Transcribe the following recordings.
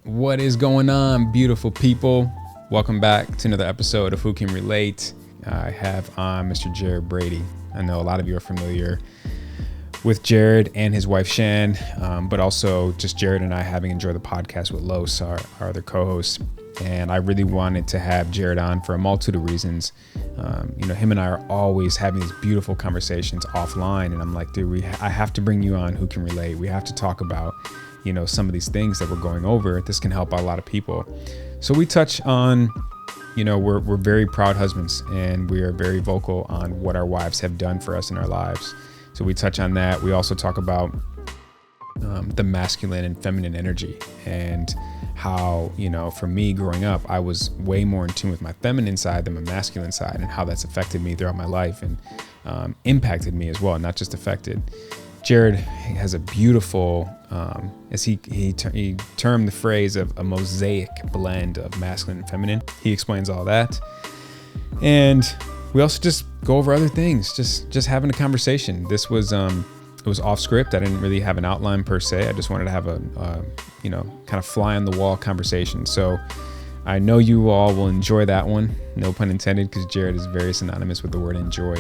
What is going on, beautiful people? Welcome back to another episode of Who Can Relate. I have on Mr. Jared Brady. I know a lot of you are familiar with Jared and his wife Shan, but also just Jared and I having enjoyed the podcast with Los, our other co-hosts. And I really wanted to have Jared on for a multitude of reasons. Him and I are always having these beautiful conversations offline, and I'm like, dude, I have to bring you on Who Can Relate. We have to talk about, some of these things that we're going over. This can help out a lot of people. So we touch on, we're very proud husbands, and we are very vocal on what our wives have done for us in our lives. So we touch on that. We also talk about the masculine and feminine energy, and how, for me growing up, I was way more in tune with my feminine side than my masculine side, and how that's affected me throughout my life and impacted me as well, not just affected. Jared has a beautiful, as he termed the phrase of a mosaic blend of masculine and feminine. He explains all that. And we also just go over other things, just having a conversation. This was, it was off script. I didn't really have an outline per se. I just wanted to have a kind of fly on the wall conversation. So I know you all will enjoy that one. No pun intended, because Jared is very synonymous with the word enjoy.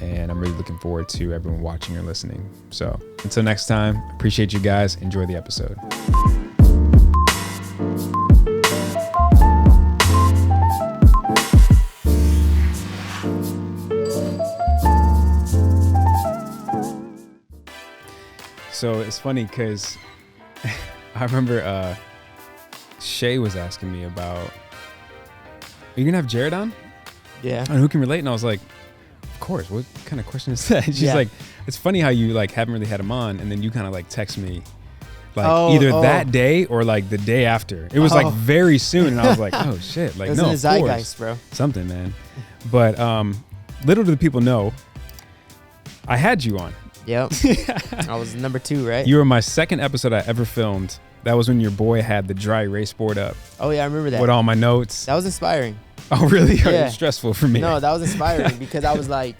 And I'm really looking forward to everyone watching or listening. So until next time, appreciate you guys. Enjoy the episode. So it's funny because I remember Shay was asking me about, are you going to have Jared on? Yeah. And Who Can Relate? And I was like, of course. What kind of question is that? She's like, it's funny how you haven't really had him on, and then you kind of text me either that day or the day after. It was very soon, and I was like, oh shit. It was in the zeitgeist, bro. Something, man. But little do the people know, I had you on. Yep. I was number 2, right? You were my second episode I ever filmed. That was when your boy had the dry erase board up. Oh yeah, I remember that. With all my notes. That was inspiring. Oh really? Yeah. It was stressful for me. No, that was inspiring because I was like,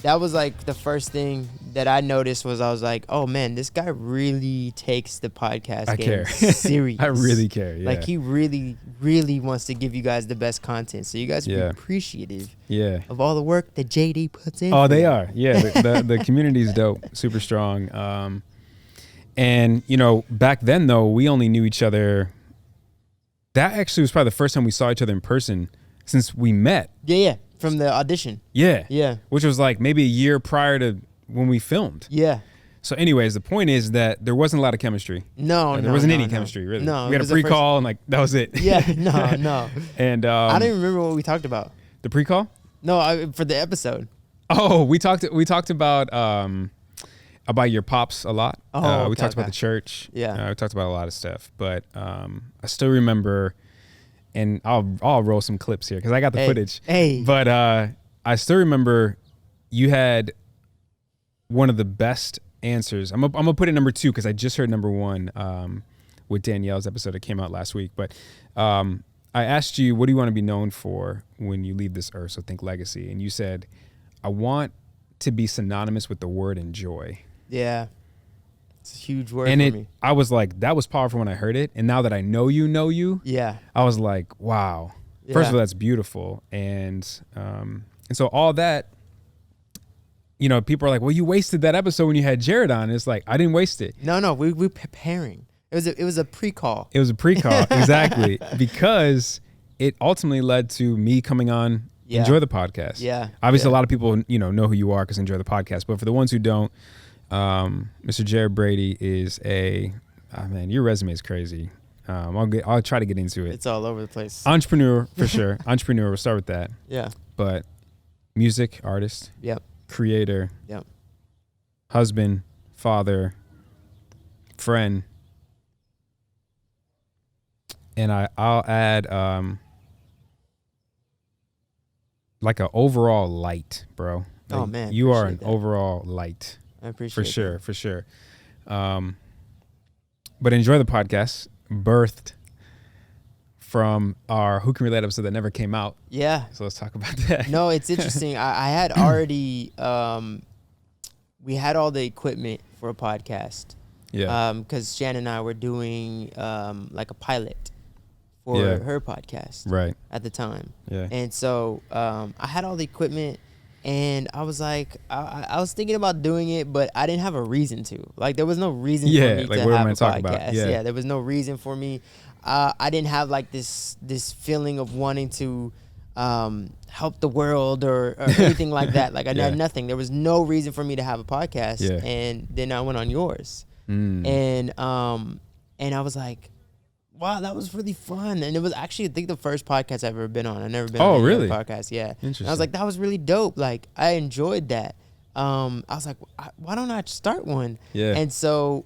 that was the first thing that I noticed was I was like, oh man, this guy really takes the podcast game serious. I really care. Yeah. He really, really wants to give you guys the best content. So you guys be appreciative of all the work that JD puts in. Oh, they are. Yeah. The community is dope. Super strong. And back then though, we only knew each other. That actually was probably the first time we saw each other in person since we met. Yeah. From the audition. Yeah. Yeah. Which was maybe a year prior to when we filmed. Yeah. So anyways, the point is that there wasn't a lot of chemistry. No, there wasn't any chemistry, really. No. We had a pre-call and that was it. Yeah, no. And I don't even remember what we talked about. The pre-call? No, for the episode. Oh, we talked about your pops a lot. We talked about the church. Yeah. We talked about a lot of stuff, but I still remember, and I'll roll some clips here because I got the footage. Hey. But I still remember you had one of the best answers. I'm gonna put it number 2 because I just heard number 1 with Danielle's episode that came out last week. But I asked you, what do you want to be known for when you leave this earth? So think legacy. And you said, I want to be synonymous with the word enjoy. Yeah. It's a huge word and for me. I was like, that was powerful when I heard it. And now that I know you, yeah, I was like, wow. First of all, that's beautiful. And so all that, people are like, well, you wasted that episode when you had Jared on. It's like, I didn't waste it. No, we were preparing. It was a pre-call. It was a pre-call, exactly. Because it ultimately led to me coming on Enjoy the Podcast. Yeah. Obviously, a lot of people, know who you are because Enjoy the Podcast. But for the ones who don't, Mr. Jared Brady is man, your resume is crazy. I'll try to get into it. It's all over the place. Entrepreneur, for sure. Entrepreneur, we'll start with that. Yeah. But music, artist. Yep. Creator. Yep. Husband, father, friend. And I'll add an overall light, bro. Oh man. You are an overall light. I appreciate it. For sure. But Enjoy the Podcast, birthed from our Who Can Relate episode that never came out. Yeah. So let's talk about that. No, it's interesting. I had already, we had all the equipment for a podcast. Yeah. Because Shannon and I were doing like a pilot for her podcast at the time. Yeah. And so I had all the equipment, and I was like, I was thinking about doing it, but I didn't have a reason to. Like, there was no reason for me to have a podcast. Yeah, there was no reason for me. I didn't have like this feeling of wanting to help the world or anything like that. Like, I had nothing. There was no reason for me to have a podcast. Yeah. And then I went on yours. And I was like, wow, that was really fun. And it was actually, I think, the first podcast I've ever been on. I've never been on any other podcast. Yeah. Interesting. And I was like, that was really dope. Like, I enjoyed that. I was like, why don't I start one? Yeah. And so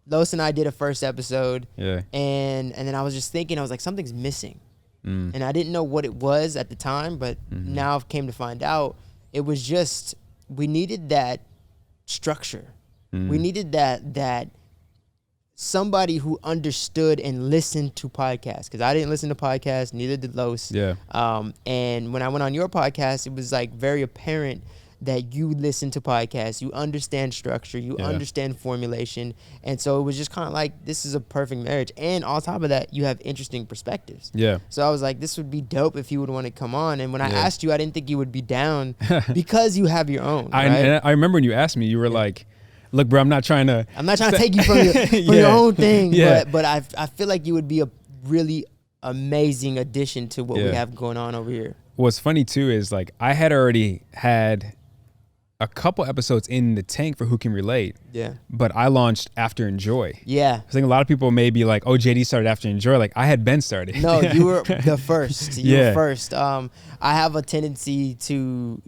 Los and I did a first episode. Yeah. And then I was just thinking, I was like, something's missing. And I didn't know what it was at the time, but now I've came to find out it was just, we needed that structure. We needed that somebody who understood and listened to podcasts, because I didn't listen to podcasts, neither did Los. Yeah. And when I went on your podcast, it was like very apparent that you listen to podcasts, you understand structure, you understand formulation. And so it was just kind of like, this is a perfect marriage. And on top of that, you have interesting perspectives. Yeah. So I was like, this would be dope if you would want to come on. And when I asked you, I didn't think you would be down because you have your own. I remember when you asked me, you were like, look, bro, I'm not trying to take you from your own thing, but I feel like you would be a really amazing addition to what we have going on over here. What's funny too is, like, I had already had a couple episodes in the tank for Who Can Relate. Yeah. But I launched after Enjoy. Yeah. I think a lot of people may be like, oh, JD started after Enjoy. Like, I had been started. No, you were the first. You were first. I have a tendency to,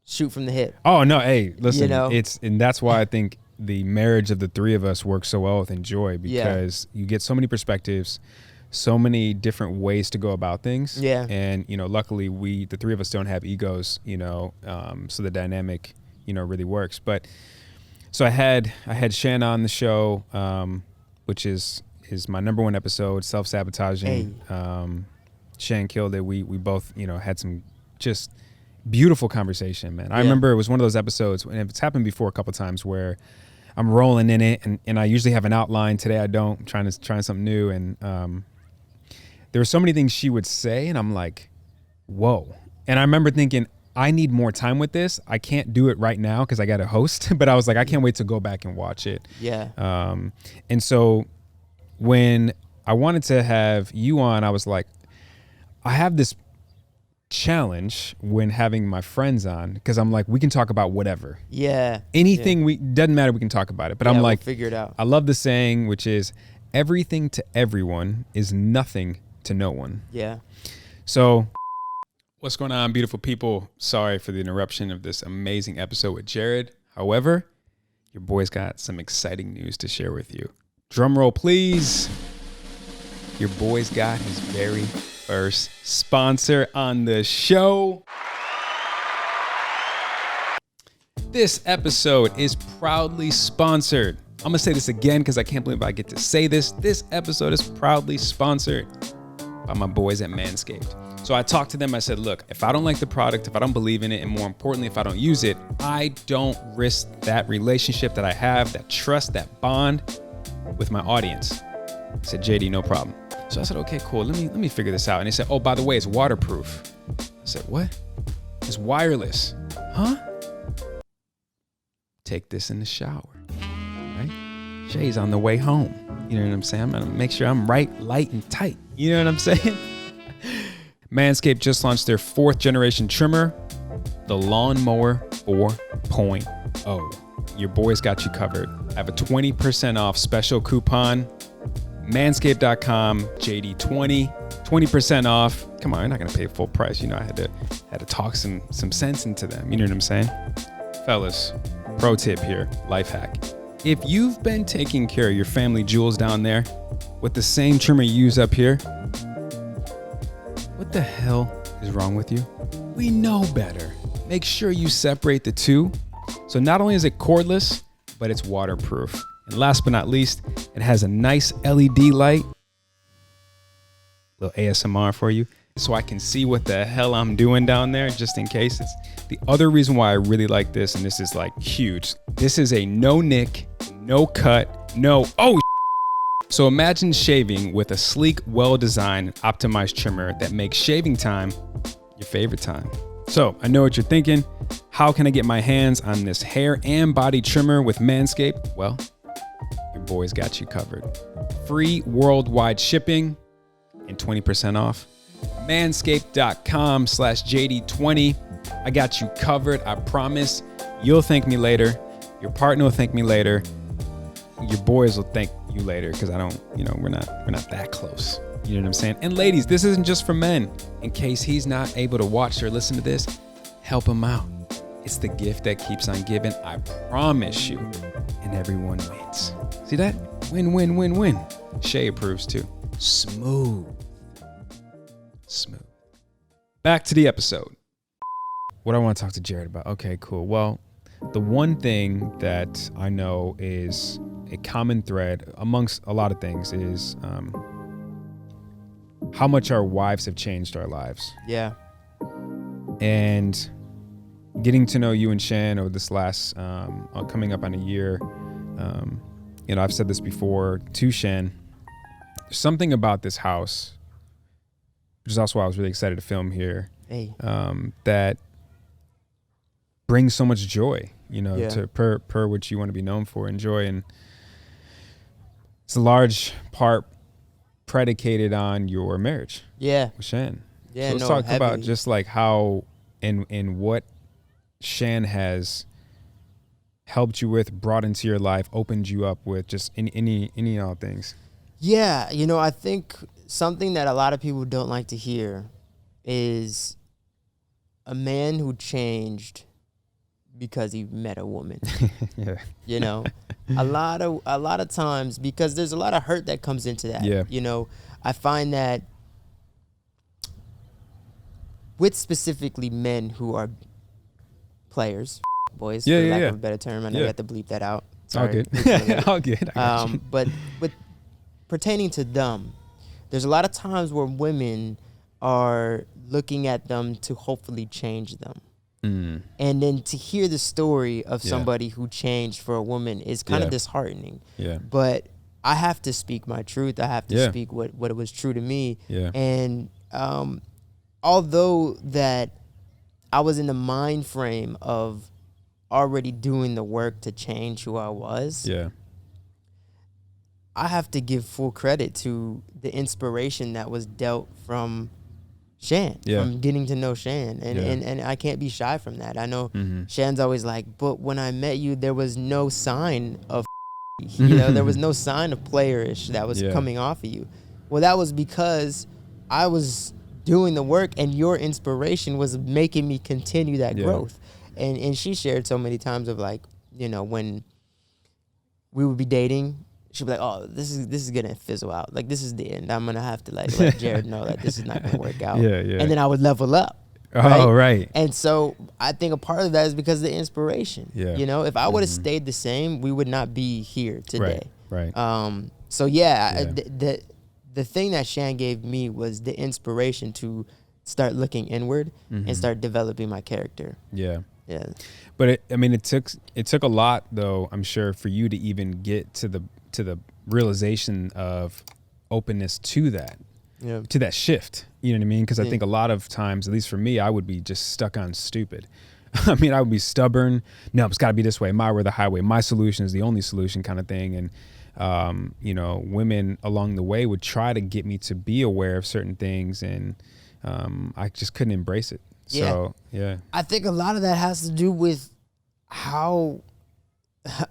shoot from the hip. Oh no, hey, listen, and that's why I think the marriage of the three of us works so well with Enjoy, because you get so many perspectives, so many different ways to go about things. Yeah. And luckily the three of us don't have egos, so the dynamic, really works. But so I had Shan on the show, which is my number one episode, self-sabotaging. Hey. Shan killed it. We both, had some just beautiful conversation, man. I remember it was one of those episodes, and it's happened before a couple times, where I'm rolling in it, and I usually have an outline. Today I don't. I'm trying something new, and there were so many things she would say, and I'm like, whoa. And I remember thinking, I need more time with this. I can't do it right now because I got a host, but I was like, I can't wait to go back and watch it. Yeah. And so when I wanted to have you on, I was like, I have this challenge when having my friends on, because I'm like, we can talk about whatever. Yeah. Anything doesn't matter, we can talk about it. But I'm like, we'll figure it out. I love the saying, which is, everything to everyone is nothing to no one. Yeah. So what's going on, beautiful people? Sorry for the interruption of this amazing episode with Jared. However, your boy's got some exciting news to share with you. Drum roll, please. Your boy's got his very first sponsor on the show. This episode is proudly sponsored. I'm going to say this again because I can't believe I get to say this. This episode is proudly sponsored by my boys at Manscaped. So I talked to them. I said, look, if I don't like the product, if I don't believe in it, and more importantly, if I don't use it, I don't risk that relationship that I have, that trust, that bond with my audience. I said, JD, no problem. So I said, okay, cool. Let me figure this out. And they said, oh, by the way, it's waterproof. I said, what? It's wireless. Huh? Take this in the shower. Right? Shay's on the way home. You know what I'm saying? I'm going to make sure I'm right, light, and tight. You know what I'm saying? Manscaped just launched their 4th generation trimmer, the Lawnmower 4.0. Your boys got you covered. I have a 20% off special coupon. Manscaped.com, JD20, 20% off. Come on, you're not gonna pay full price. I had to talk some sense into them. You know what I'm saying? Fellas, pro tip here, life hack. If you've been taking care of your family jewels down there with the same trimmer you use up here, what the hell is wrong with you? We know better. Make sure you separate the two. So not only is it cordless, but it's waterproof. And last but not least, it has a nice LED light. Little ASMR for you, so I can see what the hell I'm doing down there, just in case. It's the other reason why I really like this, and this is like huge. This is a no nick, no cut, no, So imagine shaving with a sleek, well-designed, optimized trimmer that makes shaving time your favorite time. So I know what you're thinking. How can I get my hands on this hair and body trimmer with Manscaped? Well, your boy's got you covered. Free worldwide shipping and 20% off. Manscaped.com/JD20. I got you covered. I promise. You'll thank me later. Your partner will thank me later. Your boys will thank you later because we're not that close. You know what I'm saying? And ladies, this isn't just for men. In case he's not able to watch or listen to this, help him out. It's the gift that keeps on giving. I promise you. And everyone wins. See that? Win, win, win, win. Shay approves too. Smooth. Back to the episode. What I want to talk to Jared about. Okay, cool. Well, the one thing that I know is a common thread amongst a lot of things is how much our wives have changed our lives. Yeah. And getting to know you and Shan over this last, coming up on a year, I've said this before to Shan, there's something about this house, which is also why I was really excited to film here, that brings so much joy, to per which you want to be known for and joy. And it's a large part predicated on your marriage. Yeah. With Shan. Yeah. So let's talk about just like how and what Shan has helped you with, brought into your life, opened you up with, just any all things. Yeah. I think something that a lot of people don't like to hear is a man who changed because he met a woman. Yeah. A lot of times, because there's a lot of hurt that comes into that. Yeah. I find that with specifically men who are players, boys, for lack of a better term. I know you have to bleep that out. Sorry. All good. All good. I got you. But with pertaining to them, there's a lot of times where women are looking at them to hopefully change them. Mm. And then to hear the story of somebody who changed for a woman is kind of disheartening. Yeah. But I have to speak my truth. I have to speak what was true to me. Yeah. And although that I was in the mind frame of already doing the work to change who I was, I have to give full credit to the inspiration that was dealt from Shan, from getting to know Shan. And I can't be shy from that. I know Shan's always like, but when I met you, there was no sign of, there was no sign of playerish that was coming off of you. Well, that was because I was doing the work and your inspiration was making me continue that growth. And she shared so many times of like, when we would be dating, she'd be like, oh, this is gonna fizzle out. Like, this is the end. I'm gonna have to let Jared know that this is not gonna work out. And then I would level up. Oh, right. And so I think a part of that is because of the inspiration. If I would have stayed the same, we would not be here today. Right. So the thing that Shan gave me was the inspiration to start looking inward and start developing my character. Yeah. But it took a lot, though, I'm sure, for you to even get to the realization of openness to that, to that shift. You know what I mean? Because I think a lot of times, at least for me, I would be just stuck on stupid. I would be stubborn. No, it's got to be this way. My way or the highway. My solution is the only solution, kind of thing. And women along the way would try to get me to be aware of certain things, and I just couldn't embrace it. So I think a lot of that has to do with how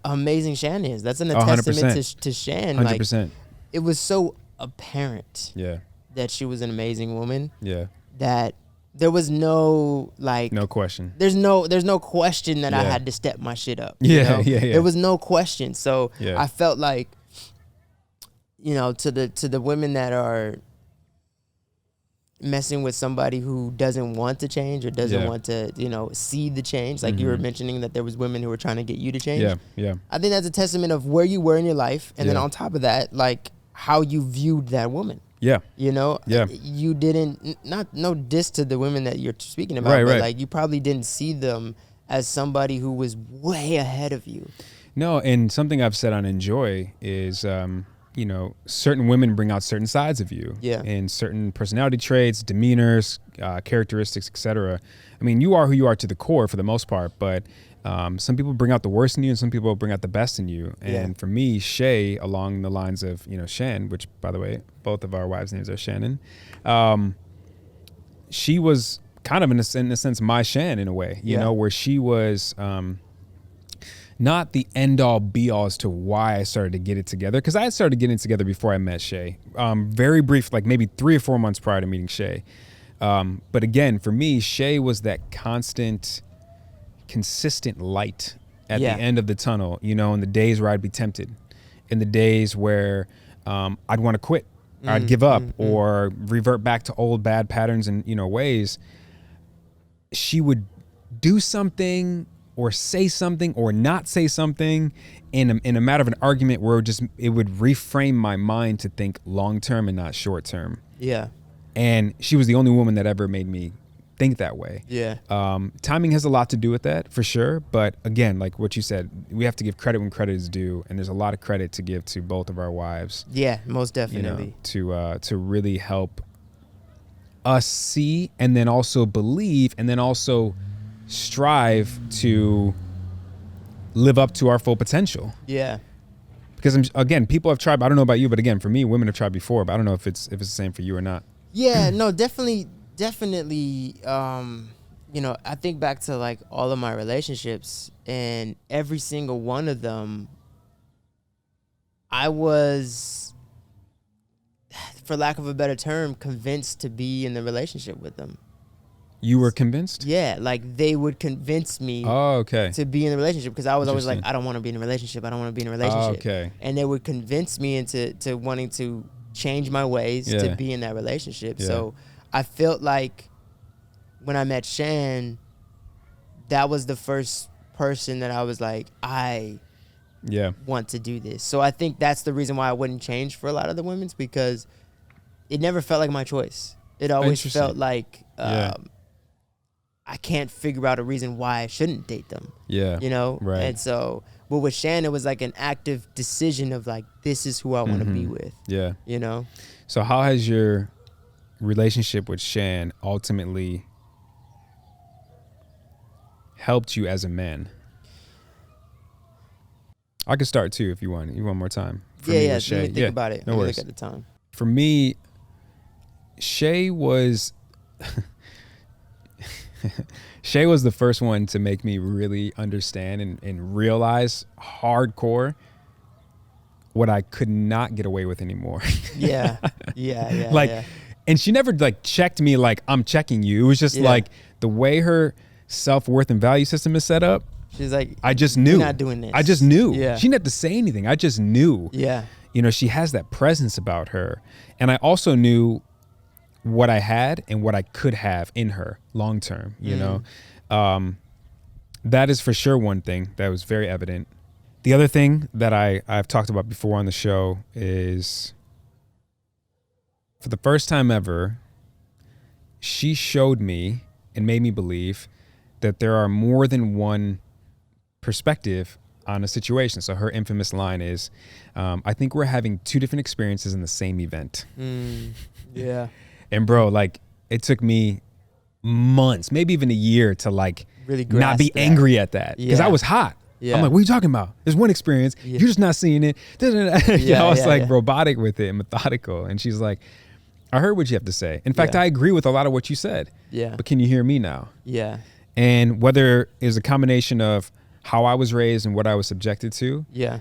amazing Shan is. That's an testament to Shan. 100%. Like, it was so apparent that she was an amazing woman. That there was no no question. There's no question that I had to step my shit up. There was no question. So I felt like, to the women that are messing with somebody who doesn't want to change or doesn't want to, see the change. Like you were mentioning that there was women who were trying to get you to change. I think that's a testament of where you were in your life. And then on top of that, like how you viewed that woman. You didn't, no diss to the women that you're speaking about, but like you probably didn't see them as somebody who was way ahead of you. No, and something I've said on Enjoy is, certain women bring out certain sides of you. Yeah. And certain personality traits, demeanors, characteristics, etc. I mean, you are who you are to the core for the most part, but some people bring out the worst in you and some people bring out the best in you. And for me, Shay, along the lines of, Shan, which, by the way, both of our wives' names are Shannon, she was kind of, in a sense, my Shan in a way, you know, where she was not the end-all, be-all as to why I started to get it together, because I had started getting it together before I met Shay. Very brief, like maybe 3 or 4 months prior to meeting Shay. But again, for me, Shay was that consistent light at the end of the tunnel, in the days where I'd be tempted, in the days where I'd want to quit, or I'd give up, or revert back to old bad patterns and, ways. She would do something or say something or not say something in a matter of an argument where it would reframe my mind to think long-term and not short-term. Yeah. And she was the only woman that ever made me think that way. Yeah. Timing has a lot to do with that, for sure. But again, like what you said, we have to give credit when credit is due. And there's a lot of credit to give to both of our wives. Yeah, most definitely. To really help us see, and then also believe, and then also strive to live up to our full potential. Yeah. Because again, people have tried. I don't know about you, but again, for me, women have tried before. But I don't know if it's the same for you or not. Yeah, no, definitely. I think back to like all of my relationships, and every single one of them, I was, for lack of a better term, convinced to be in the relationship with them. You were convinced? Yeah, like they would convince me to be in the relationship, because I was always like, I don't want to be in a relationship. I don't want to be in a relationship. Okay. And they would convince me into wanting to change my ways to be in that relationship. Yeah. So I felt like when I met Shan, that was the first person that I was like, I want to do this. So I think that's the reason why I wouldn't change for a lot of the women's, because it never felt like my choice. It always felt like I can't figure out a reason why I shouldn't date them. Yeah. Right. And so, but with Shan, it was like an active decision of like, this is who I want to be with. Yeah. So how has your relationship with Shan ultimately helped you as a man? I could start too if you want. You want more time? Shay. Let me think about it. No worries. Look at the time. For me, Shay was Shay was the first one to make me really understand and realize hardcore what I could not get away with anymore. Yeah. And she never like checked me like I'm checking you. It was just like the way her self-worth and value system is set up. She's like, I just knew. You're not doing this. I just knew. Yeah. She didn't have to say anything. I just knew. Yeah. She has that presence about her. And I also knew what I had and what I could have in her long term, you know. That is for sure one thing that was very evident. The other thing that I've talked about before on the show is, for the first time ever, she showed me and made me believe that there are more than one perspective on a situation. So her infamous line is, I think we're having 2 different experiences in the same event. Yeah. And bro, like it took me months, maybe even a year to like really not be angry at that, because I was hot. Yeah. I'm like, what are you talking about? There's one experience. Yeah. You're just not seeing it. I was robotic with it and methodical. And she's like, I heard what you have to say. In fact, I agree with a lot of what you said. Yeah. But can you hear me now? Yeah. And whether it was a combination of how I was raised and what I was subjected to. Yeah.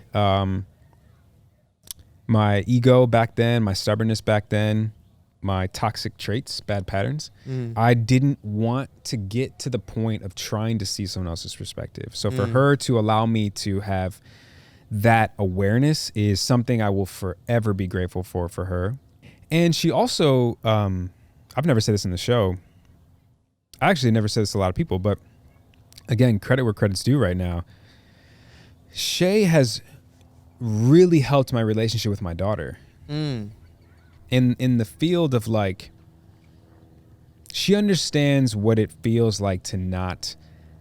My ego back then, my stubbornness back then, my toxic traits, bad patterns. I didn't want to get to the point of trying to see someone else's perspective. So for her to allow me to have that awareness is something I will forever be grateful for her. And she also, I've never said this in the show. I actually never said this to a lot of people, but again, credit where credit's due right now. Shay has really helped my relationship with my daughter. In the field of like, she understands what it feels like to not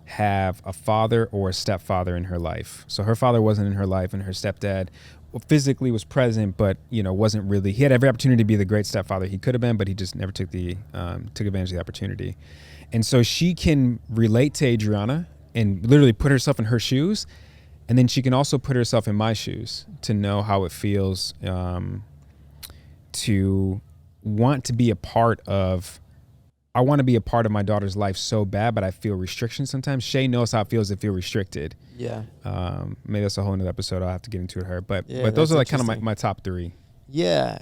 have a father or a stepfather in her life. So her father wasn't in her life, and her stepdad physically was present, but wasn't really. He had every opportunity to be the great stepfather he could have been, but he just never took advantage of the opportunity. And so she can relate to Adriana and literally put herself in her shoes, and then she can also put herself in my shoes to know how it feels to want to be a part of. I want to be a part of my daughter's life so bad, but I feel restrictions sometimes. Shay knows how it feels to feel restricted. Yeah. Maybe that's a whole other episode. I'll have to get into it her. But those are like kind of my top three. Yeah.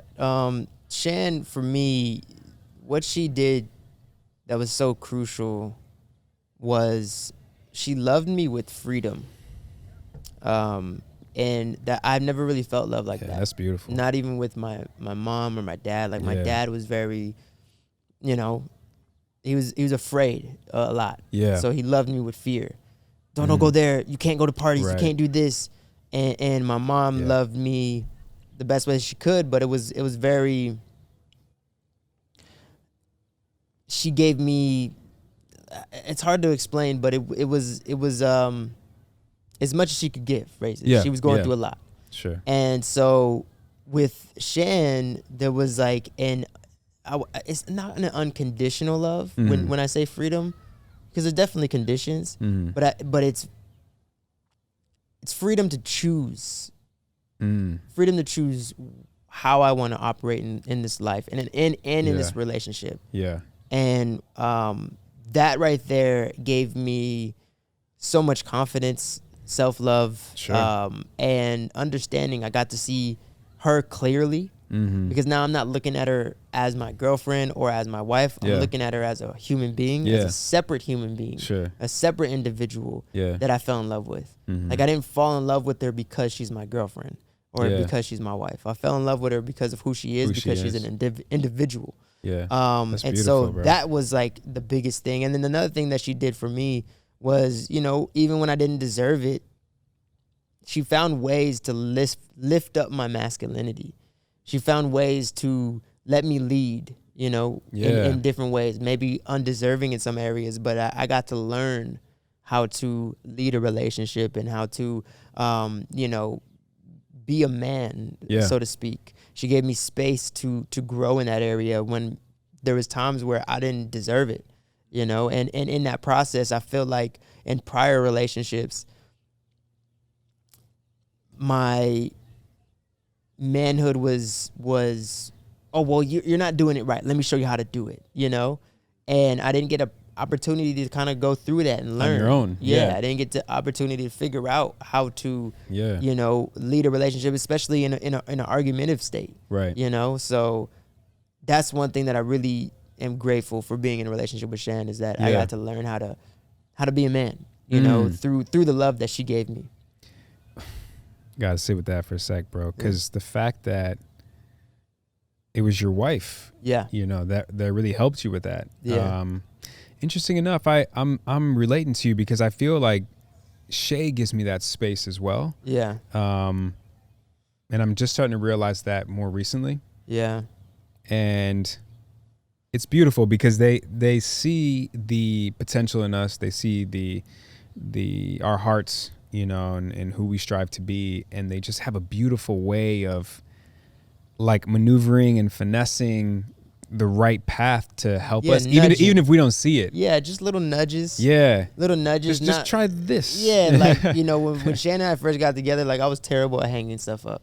Shan, for me, what she did that was so crucial was she loved me with freedom. And that I've never really felt love like that. That's beautiful. Not even with my mom or my dad. Like my dad was very, he was afraid a lot. Yeah. So he loved me with fear. Don't go there. You can't go to parties. Right. You can't do this. And my mom loved me the best way she could, but it was very. She gave me. It's hard to explain, but it was as much as she could give. Right. Yeah. She was going through a lot. Sure. And so with Shan, there was like it's not an unconditional love when I say freedom, because there's definitely conditions, but it's freedom to choose, freedom to choose how I want to operate in this life and in this relationship. Yeah, and that right there gave me so much confidence, self-love, and understanding. I got to see her clearly. Because now I'm not looking at her as my girlfriend or as my wife. I'm looking at her as a human being, as a separate human being, a separate individual that I fell in love with. Like I didn't fall in love with her because she's my girlfriend or because she's my wife. I fell in love with her because of who she is, because she's an individual. Yeah. And so that was like the biggest thing. And then another thing that she did for me was, even when I didn't deserve it, she found ways to lift up my masculinity. She found ways to let me lead, in different ways, maybe undeserving in some areas, but I got to learn how to lead a relationship and how to, be a man, so to speak. She gave me space to grow in that area when there was times where I didn't deserve it, and in that process, I feel like in prior relationships, my manhood was oh well, you're not doing it right, let me show you how to do it, and I didn't get an opportunity to kind of go through that and learn on your own. I didn't get the opportunity to figure out how to lead a relationship, especially in an argumentative state, right? So that's one thing that I really am grateful for being in a relationship with Shan, is that I got to learn how to be a man, through the love that she gave me. Gotta sit with that for a sec, bro, because the fact that it was your wife, that really helped you with that. Interesting enough, I'm relating to you because I feel like Shay gives me that space as well. Yeah. And I'm just starting to realize that more recently. Yeah. And it's beautiful because they see the potential in us. They see our hearts, and who we strive to be. And they just have a beautiful way of like maneuvering and finessing the right path to help us, even if we don't see it. Yeah, just little nudges. Yeah. Little nudges. Just try this. Yeah, like, when Shannon and I first got together, like I was terrible at hanging stuff up.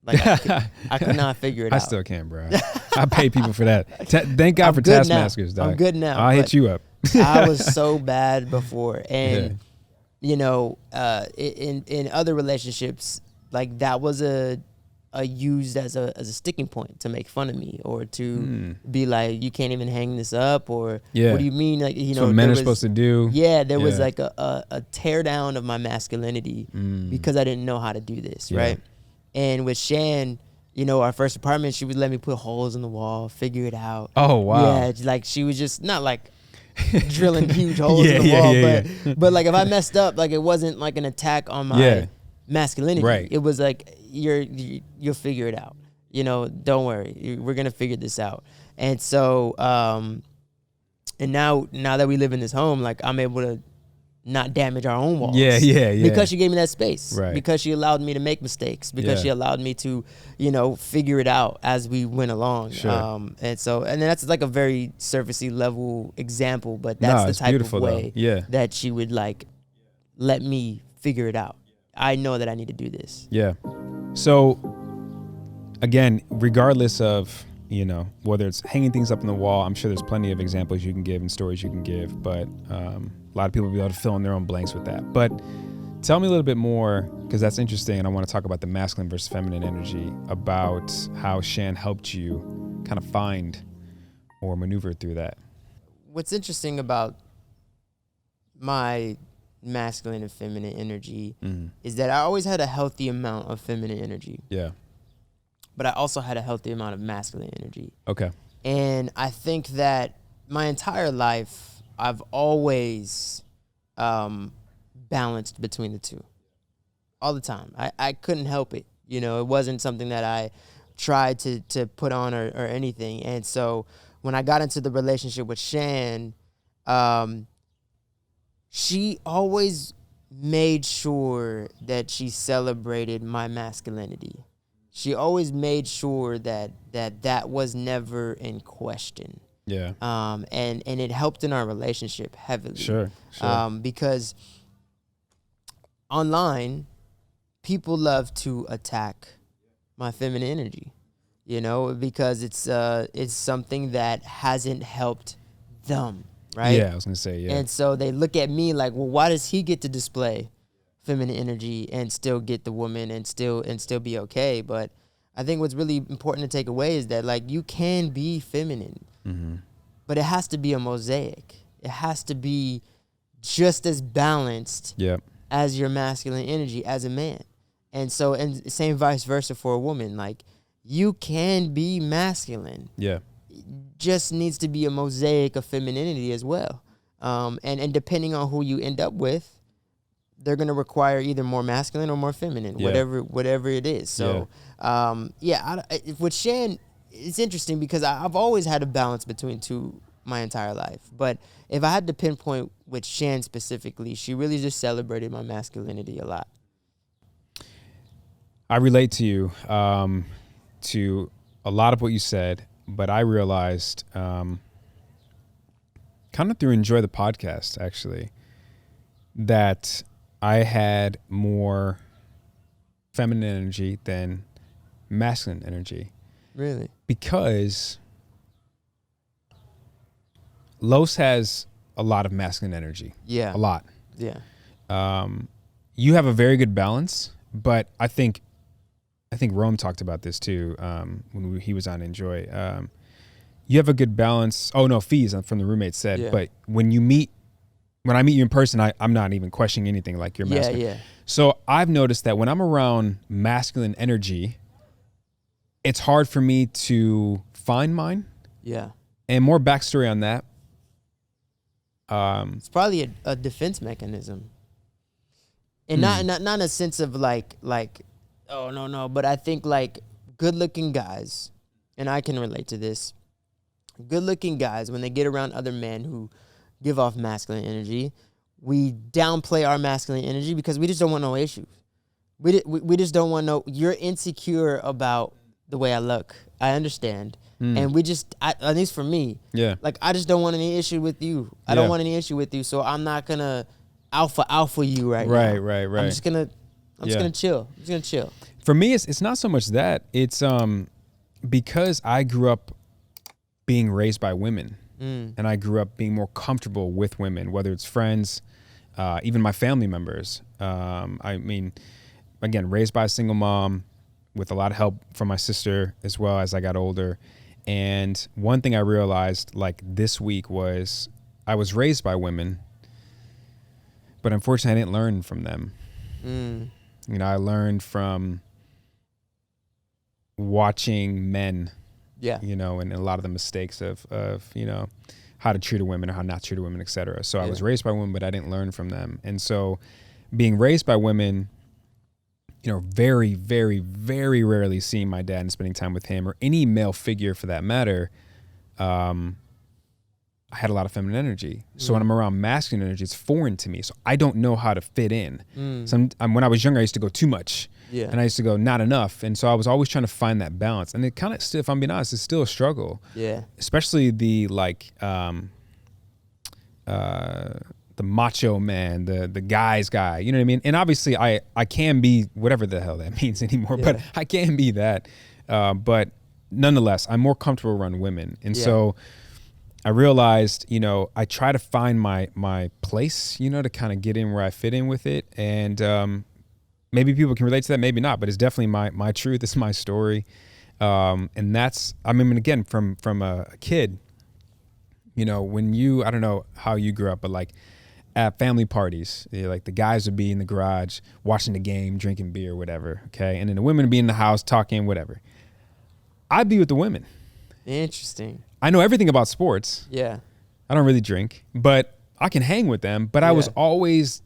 Like I could not figure it out. I still can't, bro. I pay people for that. Thank God for Taskmasters, dog. I'm good now. I'll hit you up. I was so bad before. And in other relationships, like that was used as a sticking point to make fun of me or to be like, you can't even hang this up, or what do you mean? Like, that's what men are supposed to do. Yeah, there was like a tear down of my masculinity because I didn't know how to do this, right? And with Shan, our first apartment, she would let me put holes in the wall, figure it out. Oh, wow. Yeah, like she was just not like drilling huge holes in the wall, but like if I messed up, like it wasn't like an attack on my masculinity. Right. It was like, you'll figure it out. Don't worry. We're going to figure this out. And so, and now that we live in this home, like I'm able to not damage our own walls. Yeah. Because she gave me that space. Right. Because she allowed me to make mistakes. Because she allowed me to, figure it out as we went along. Sure. And that's like a very surfacey level example, but that's the type of way that she would like let me figure it out. I know that I need to do this. Yeah. So again, regardless of, whether it's hanging things up on the wall, I'm sure there's plenty of examples you can give and stories you can give, but a lot of people will be able to fill in their own blanks with that. But tell me a little bit more, because that's interesting, and I want to talk about the masculine versus feminine energy, about how Shan helped you kind of find or maneuver through that. What's interesting about my masculine and feminine energy is that I always had a healthy amount of feminine energy. Yeah. But I also had a healthy amount of masculine energy. Okay. And I think that my entire life, I've always balanced between the two. All the time. I couldn't help it. It wasn't something that I tried to put on or anything. And so when I got into the relationship with Shan, she always made sure that she celebrated my masculinity. She always made sure that was never in question. Yeah. And it helped in our relationship heavily. Sure. Because online, people love to attack my feminine energy, because it's something that hasn't helped them, right? Yeah, I was gonna say, yeah. And so they look at me like, well, why does he get to display feminine energy and still get the woman and still be okay? But I think what's really important to take away is that like you can be feminine, but it has to be a mosaic. It has to be just as balanced as your masculine energy as a man. And so, and same vice versa for a woman. Like you can be masculine. Yeah. It just needs to be a mosaic of femininity as well. And depending on who you end up with, they're going to require either more masculine or more feminine, whatever it is. So, with Shan, it's interesting because I've always had a balance between two my entire life. But if I had to pinpoint with Shan specifically, she really just celebrated my masculinity a lot. I relate to you, to a lot of what you said, but I realized, kind of through Enjoy the Podcast, actually, that I had more feminine energy than masculine energy. Really? Because Los has a lot of masculine energy. Yeah. A lot. Yeah. You have a very good balance, but I think Rome talked about this too when he was on Enjoy. You have a good balance. Oh no, Fees from the roommate said, but when I meet you in person, I'm not even questioning anything like you're masculine. Yeah. So I've noticed that when I'm around masculine energy, it's hard for me to find mine. Yeah. And more backstory on that. It's probably a defense mechanism. And not in a sense of like, oh no, but I think like good-looking guys, and I can relate to this. Good-looking guys, when they get around other men who give off masculine energy, we downplay our masculine energy because we just don't want no issues. We just don't want no. You're insecure about the way I look. I understand, and we just, at least for me, like I just don't want any issue with you. I don't want any issue with you, so I'm not gonna alpha you right now. Right. I'm just gonna chill. I'm just gonna chill. For me, it's not so much that. It's because I grew up being raised by women. And I grew up being more comfortable with women, whether it's friends, even my family members. I mean, again, raised by a single mom with a lot of help from my sister as well as I got older. And one thing I realized like this week was I was raised by women, but unfortunately I didn't learn from them. I learned from watching men. And a lot of the mistakes of how to treat a woman or how not to treat a woman, et cetera. So I was raised by women, but I didn't learn from them. And so being raised by women, very, very, very rarely seeing my dad and spending time with him or any male figure for that matter, I had a lot of feminine energy. So when I'm around masculine energy, it's foreign to me. So I don't know how to fit in. When I was younger, I used to go too much. Yeah. And I used to go not enough. And so I was always trying to find that balance. And it kind of, if I'm being honest, it's still a struggle. Yeah. Especially the macho man, the guy's guy, you know what I mean? And obviously I can be whatever the hell that means anymore, but I can be that. But nonetheless, I'm more comfortable around women. And so I realized, you know, I try to find my place, you know, to kind of get in where I fit in with it. And maybe people can relate to that, maybe not, but it's definitely my truth. It's my story. And that's, I mean, again, from a kid, you know, when I don't know how you grew up, but like at family parties, like the guys would be in the garage watching the game, drinking beer, whatever. Okay. And then the women would be in the house talking, whatever. I'd be with the women. Interesting. I know everything about sports. Yeah. I don't really drink, but I can hang with them. But I always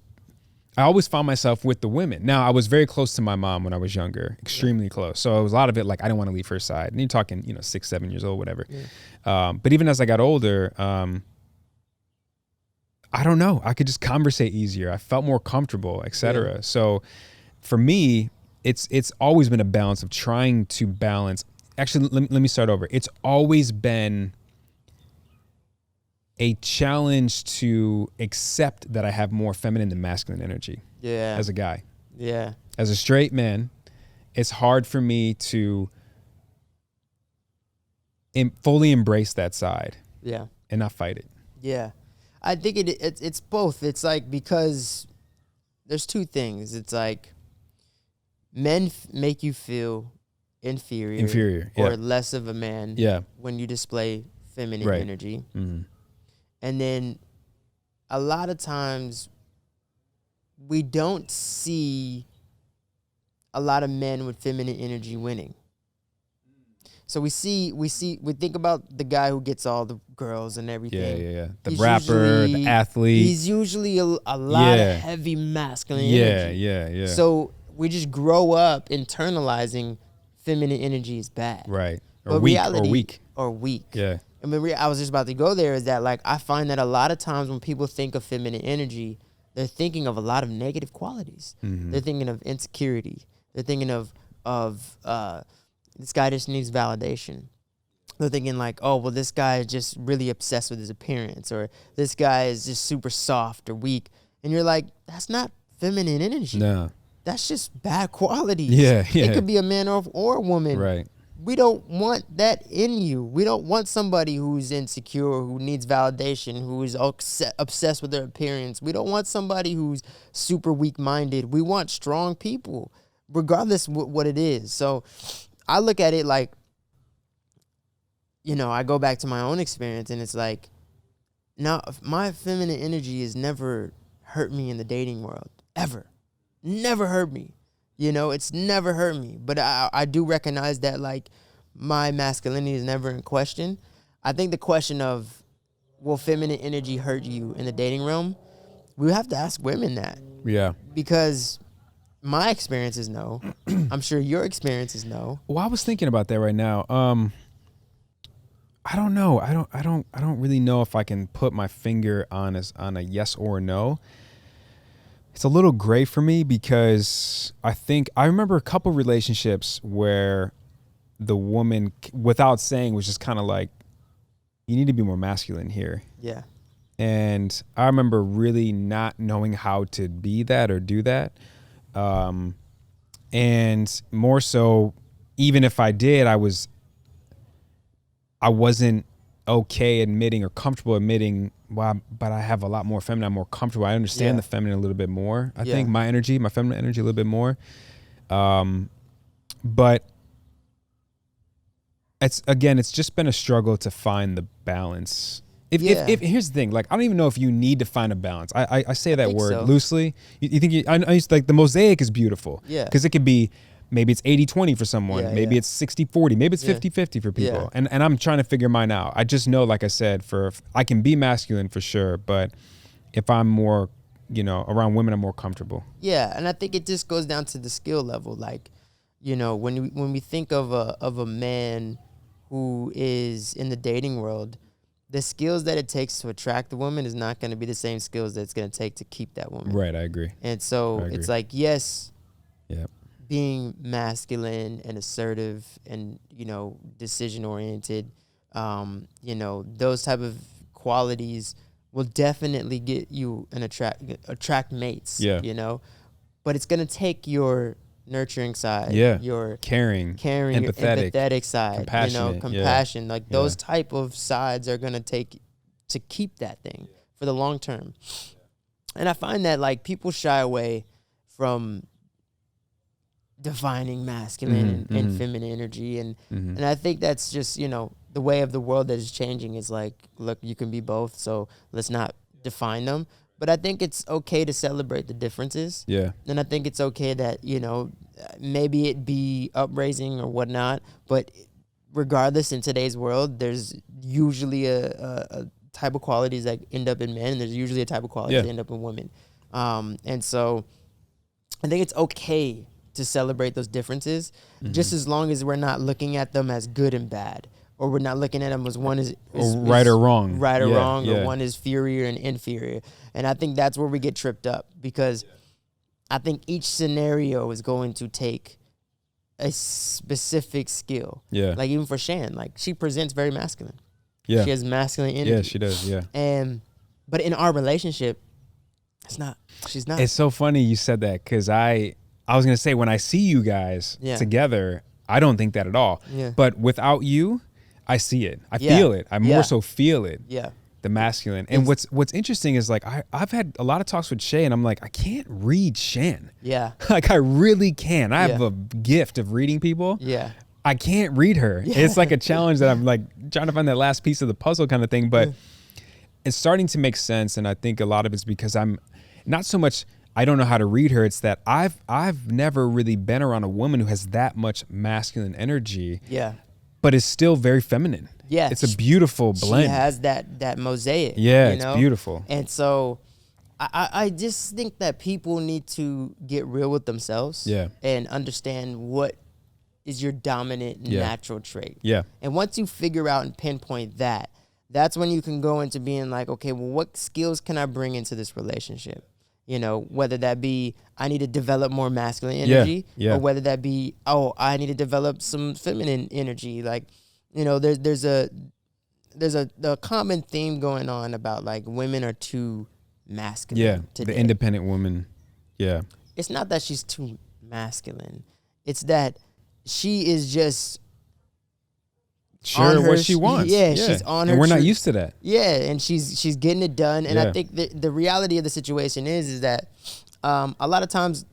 found myself with the women. Now, I was very close to my mom when I was younger, extremely close. So it was a lot of it like I didn't want to leave her side. And you're talking, you know, 6, 7 years old, whatever. Yeah. But even as I got older, I don't know. I could just conversate easier. I felt more comfortable, etc. Yeah. So for me, it's always been a balance of trying to balance. Actually, let me start over. It's always been a challenge to accept that I have more feminine than masculine energy. Yeah. As a guy. Yeah. As a straight man, it's hard for me to fully embrace that side. Yeah. And not fight it. Yeah. I think it's both. It's like, because there's two things. It's like men make you feel inferior or less of a man when you display feminine energy. Mm-hmm. And then a lot of times we don't see a lot of men with feminine energy winning. So we think about the guy who gets all the girls and everything. Yeah. The rapper, the athlete. He's usually a lot of heavy masculine energy. Yeah. So we just grow up internalizing feminine energy is bad. Right. Or weak. Yeah. I mean, I was just about to go there, is that like I find that a lot of times when people think of feminine energy, they're thinking of a lot of negative qualities. Mm-hmm. They're thinking of insecurity. They're thinking of this guy just needs validation. They're thinking like, oh, well, this guy is just really obsessed with his appearance, or this guy is just super soft or weak. And you're like, that's not feminine energy. No. That's just bad qualities. Yeah. It could be a man or a woman. Right. We don't want that in you. We don't want somebody who's insecure, who needs validation, who is obsessed with their appearance. We don't want somebody who's super weak-minded. We want strong people, regardless what it is. So I look at it like, you know, I go back to my own experience, and it's like, now my feminine energy has never hurt me in the dating world, ever. Never hurt me. You know, it's never hurt me. But I do recognize that, like, my masculinity is never in question. I think the question of, will feminine energy hurt you in the dating realm? We have to ask women that. Yeah. Because my experience is no. I'm sure your experience is no. Well, I was thinking about that right now. I don't know. I don't really know if I can put my finger on a yes or a no. It's a little gray for me, because I remember a couple relationships where the woman, without saying, was just kind of like, you need to be more masculine here. Yeah. And I remember really not knowing how to be that or do that. And more so, even if I did, I wasn't okay admitting or comfortable admitting, well, but I have a lot more feminine. I'm more comfortable. I understand the feminine a little bit more. I think my feminine energy a little bit more. But it's just been a struggle to find the balance. If here's the thing, like, I don't even know if you need to find a balance. I say that word loosely. You think I used like the mosaic is beautiful. Yeah. Because it could be, maybe it's 80-20 for someone. Maybe it's 60-40. Maybe it's 50-50 for people. Yeah. And I'm trying to figure mine out. I just know, like I said, I can be masculine for sure, but if I'm more, you know, around women, I'm more comfortable. Yeah, and I think it just goes down to the skill level. Like, you know, when we think of a man who is in the dating world, the skills that it takes to attract the woman is not going to be the same skills that it's going to take to keep that woman. Right, I agree. And so it's like, yes, yep, being masculine and assertive and, decision oriented, those type of qualities will definitely get you and attract mates. Yeah. But it's going to take your nurturing side, your caring, empathetic side, compassion. Like those type of sides are going to take to keep that thing for the long term. And I find that like people shy away from defining masculine and feminine energy. And I think that's just, the way of the world that is changing is like, look, you can be both. So let's not define them. But I think it's okay to celebrate the differences. Yeah. And I think it's okay that, maybe it be upraising or whatnot. But regardless, in today's world, there's usually a type of qualities that end up in men, and there's usually a type of qualities that end up in women. And so I think it's okay to celebrate those differences, just as long as we're not looking at them as good and bad. Or we're not looking at them as one is right or wrong. Right or wrong, or one is superior and inferior. And I think that's where we get tripped up, because I think each scenario is going to take a specific skill. Yeah. Like even for Shan, like she presents very masculine. Yeah. She has masculine energy. Yeah, she does, yeah. But in our relationship, she's not. It's so funny you said that, because I was going to say, when I see you guys together, I don't think that at all. Yeah. But without you, I see it. I feel it. I more so feel it. Yeah. The masculine. And what's interesting is like I've had a lot of talks with Shay, and I'm like, I can't read Shan. Yeah. Like I really can. I have a gift of reading people. Yeah. I can't read her. Yeah. It's like a challenge that I'm like trying to find that last piece of the puzzle kind of thing. But it's starting to make sense. And I think a lot of it's because I'm not so much I don't know how to read her. It's that I've never really been around a woman who has that much masculine energy. Yeah. But is still very feminine. Yeah. It's a beautiful blend. She has that mosaic. Yeah, it's beautiful. And so I just think that people need to get real with themselves. Yeah. And understand what is your dominant natural trait. Yeah. And once you figure out and pinpoint that, that's when you can go into being like, okay, well, what skills can I bring into this relationship? Whether that be I need to develop more masculine energy, or whether that be, I need to develop some feminine energy. Like, there's a common theme going on about like women are too masculine today. The independent woman. Yeah. It's not that she's too masculine. It's that she is just what she wants. She's on her. And we're not used to that. Yeah, and she's getting it done. And I think the reality of the situation is that a lot of times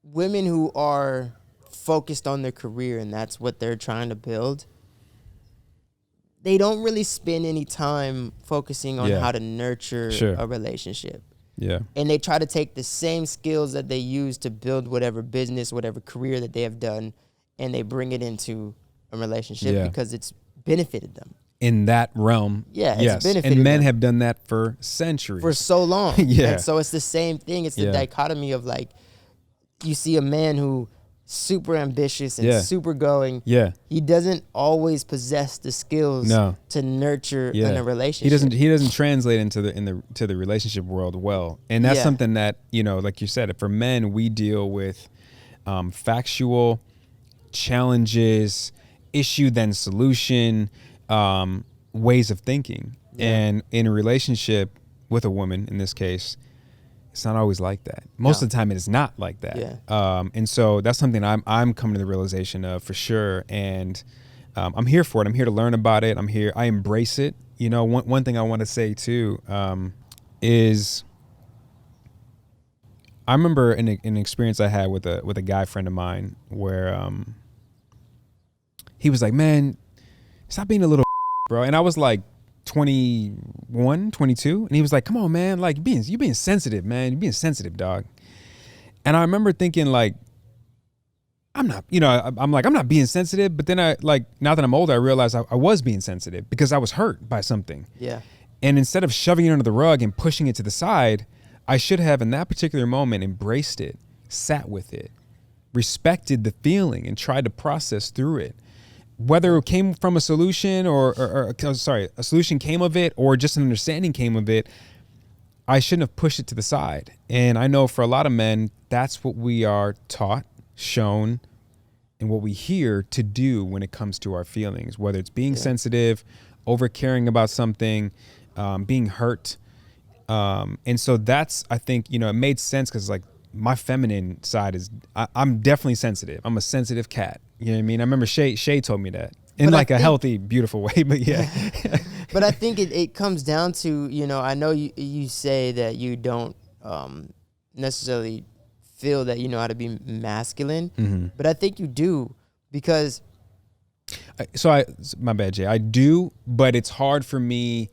women who are focused on their career and that's what they're trying to build, they don't really spend any time focusing on how to nurture a relationship. Yeah. And they try to take the same skills that they use to build whatever business, whatever career that they have done, and they bring it into a relationship because it's benefited them. In that realm, it's benefited and men them. have done that for centuries. For so long. And so it's the same thing. It's the dichotomy of like, you see a man who super ambitious and super going. Yeah. He doesn't always possess the skills to nurture in a relationship. He doesn't translate into the relationship world well. And that's something that, like you said, for men, we deal with factual challenges, issue then solution, ways of thinking. And in a relationship with a woman, in this case, it's not always like that. Most of the time it is not like that. And so that's something I'm coming to the realization of for sure. And I'm here for it. I'm here to learn about it. I'm here. I embrace it. One thing I want to say too is I remember an experience I had with a guy friend of mine where he was like, man, stop being a little bro. And I was like 21, 22. And he was like, come on, man. Like you're being sensitive, man. You're being sensitive, dog. And I remember thinking like, I'm not being sensitive. But then now that I'm older, I realized I was being sensitive because I was hurt by something. Yeah. And instead of shoving it under the rug and pushing it to the side, I should have in that particular moment embraced it, sat with it, respected the feeling and tried to process through it. whether it came from a solution or a solution came of it, or just an understanding came of it, I shouldn't have pushed it to the side. And I know for a lot of men, that's what we are taught, shown, and what we hear to do when it comes to our feelings, whether it's being sensitive, over caring about something, being hurt. And so that's, I think, you know, it made sense because like my feminine side is, I'm definitely sensitive. I'm a sensitive cat. You know what I mean? I remember Shay told me that in like a healthy, beautiful way, but yeah. But I think it comes down to, you know, I know you say that you don't necessarily feel that you know how to be masculine, but I think you do because. My bad, Jay. I do, but it's hard for me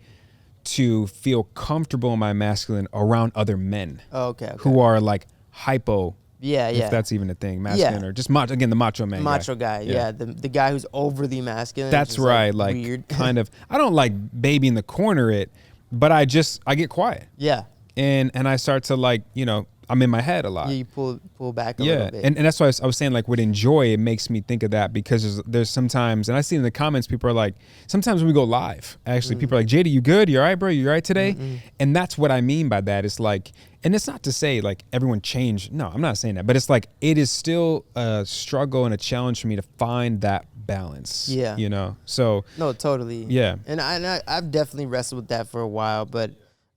to feel comfortable in my masculine around other men. Okay. Who are like hypo. Yeah. If that's even a thing, masculine or just the macho man. Macho guy. Yeah. The guy who's overly masculine. That's right. Like weird. kind of. I don't like baby in the corner it, but I get quiet. Yeah. And I start to like, you know, I'm in my head a lot. Yeah, you pull back a little bit. And that's why I was saying like with enjoy, it makes me think of that because there's sometimes, and I see in the comments, people are like, sometimes when we go live, actually, people are like, JD, you good? You all right, bro? You all right today? And that's what I mean by that. It's like, and it's not to say like everyone changed. No, I'm not saying that. But it's like, it is still a struggle and a challenge for me to find that balance. Yeah. You know? So. No, totally. Yeah. And I've definitely wrestled with that for a while. But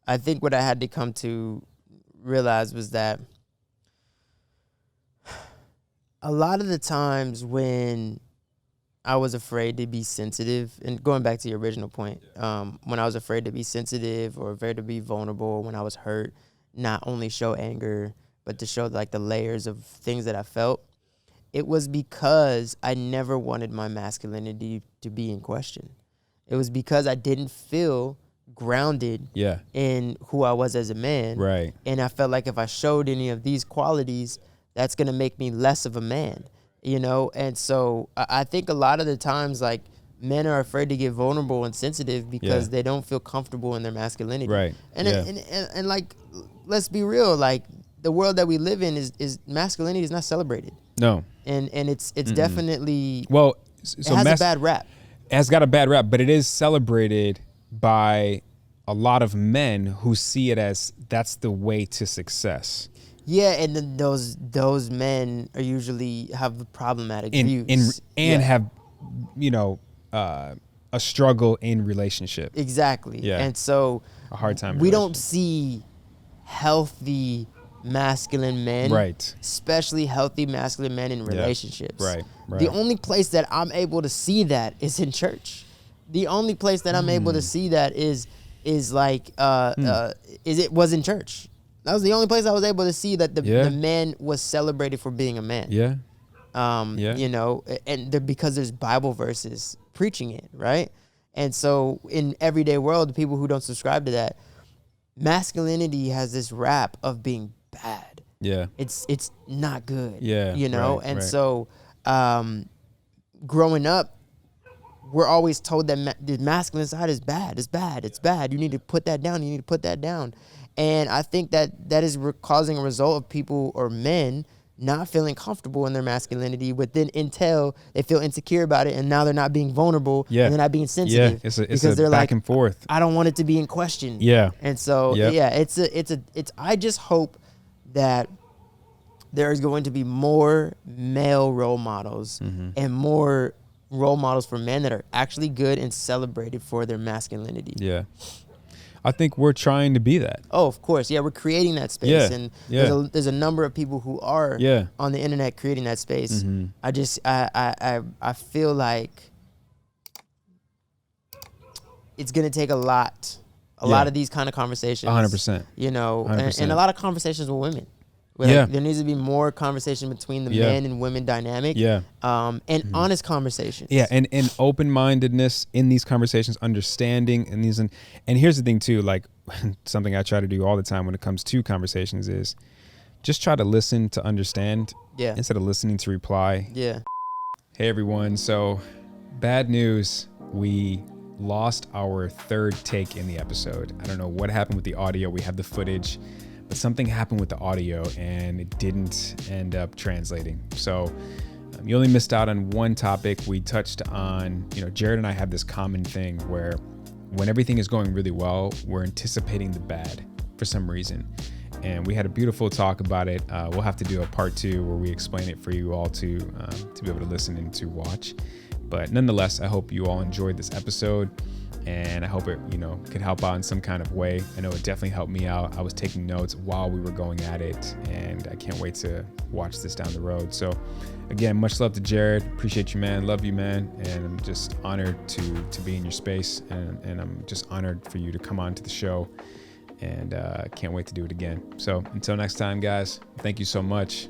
I think what I had to come to realize was that a lot of the times when I was afraid to be sensitive, and going back to your original point, when I was afraid to be sensitive or afraid to be vulnerable, when I was hurt, not only show anger, but to show like the layers of things that I felt, it was because I never wanted my masculinity to be in question. It was because I didn't feel grounded in who I was as a man. Right. And I felt like if I showed any of these qualities, that's going to make me less of a man, you know? And so I think a lot of the times, like, men are afraid to get vulnerable and sensitive because they don't feel comfortable in their masculinity. Right. And like, let's be real, like, the world that we live in is masculinity is not celebrated. No. And it's definitely, well, so it has a bad rap. It has got a bad rap, but it is celebrated by a lot of men who see it as that's the way to success. Yeah, and then those men are usually have problematic views and have, you know, a struggle in relationship. Exactly. Yeah. And so a hard time. We don't see healthy masculine men, right? Especially healthy masculine men in relationships. Right. The only place that I'm able to see that is in church. The only place that I'm able to see that is it was in church. That was the only place I was able to see that the man was celebrated for being a man. Yeah. You know, and because there's Bible verses preaching it, right? And so in everyday world, the people who don't subscribe to that, masculinity has this rap of being bad. Yeah. It's not good. Yeah. You know, so growing up, we're always told that the masculine side is bad. It's bad. It's bad. You need to put that down. You need to put that down. And I think that is causing a result of people or men not feeling comfortable in their masculinity, but then until they feel insecure about it, and now they're not being vulnerable, and they're not being sensitive. Yeah, it's a back and forth. I don't want it to be in question. Yeah. And so it's I just hope that there is going to be more male role models and more role models for men that are actually good and celebrated for their masculinity. Yeah. I think we're trying to be that. Oh, of course. Yeah, we're creating that space. And there's a number of people who are on the internet creating that space. I just I feel like it's going to take a lot of these kind of conversations. 100%. You know, 100%. and a lot of conversations with women. There needs to be more conversation between the men and women dynamic. And honest conversations. Yeah, and open-mindedness in these conversations, understanding in these, and here's the thing too, like something I try to do all the time when it comes to conversations is just try to listen to understand instead of listening to reply. Yeah. Hey everyone, so bad news, we lost our third take in the episode. I don't know what happened with the audio. We have the footage, but something happened with the audio and it didn't end up translating. So You only missed out on one topic. We touched on, Jared and I have this common thing where when everything is going really well, we're anticipating the bad for some reason. And we had a beautiful talk about it. We'll have to do a part 2 where we explain it for you all to be able to listen and to watch. But nonetheless, I hope you all enjoyed this episode, and I hope it, could help out in some kind of way. I know it definitely helped me out. I was taking notes while we were going at it, and I can't wait to watch this down the road. So again, much love to Jared. Appreciate you, man. Love you, man. And I'm just honored to be in your space, and I'm just honored for you to come on to the show, and can't wait to do it again. So until next time, guys, thank you so much.